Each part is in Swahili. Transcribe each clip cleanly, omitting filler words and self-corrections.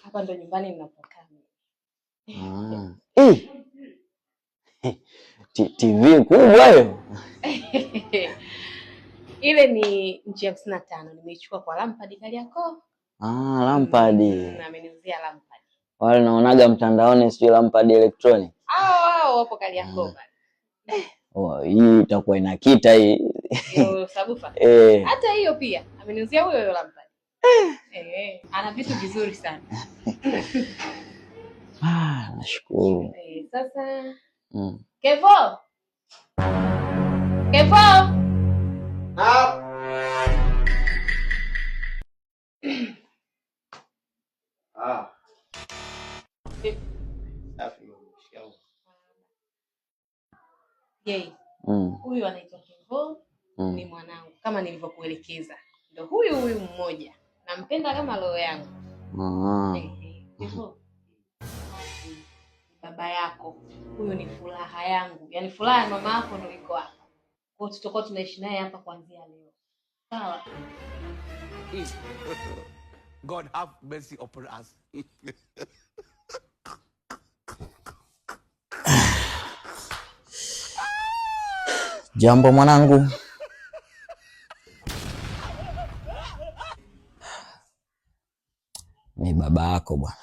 Hapa ndo nyumbani ninapokaa. TV kubwa hiyo. Ile ni inchi 55, nimeichukua kwa Lampard Kariakoo. Lampard. Ameniuzia Lampard. Wale naonaga mtandaoni sio Lampard Electronic. Wapo Kariakoo bana. Hii itakuwa inakita hii. Hiyo sabufa. Hata hiyo pia ameniuzia huyo Lampard. Ana vitu vizuri sana. Nashukuru. Sasa Kevo. Huyu anaitwa Kevo, ni mwanangu kama nilivyokuelekeza. Ndio huyu mmoja. Nampenda kama roho yangu. Kevo. Baba yako. Huyu ni furaha yangu. Yaani furaha ya mama yako ndio iko hapa. Kwa hiyo tutakuwa tunaishi naye hapa kuanzia leo. Sawa? God have mercy upon us. Jambo mwanangu. Ni baba yako bwana.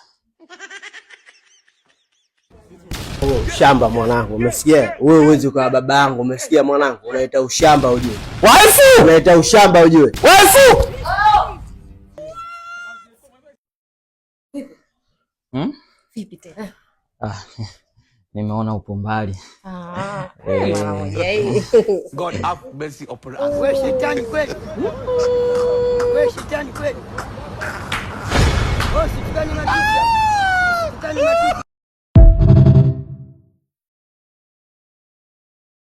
Ushamba mwanangu, umesikia? Wewe huwezi kuwa baba yangu, umesikia mwanangu? Unaita ushamba ujue. Waifu! Unaita ushamba ujue. Waifu! Vipi tena? Nimeona upo mbali. Mara moja hii. God have mercy upon us. Wewe shetani kweli. Wewe shetani kweli. Wewe shetani na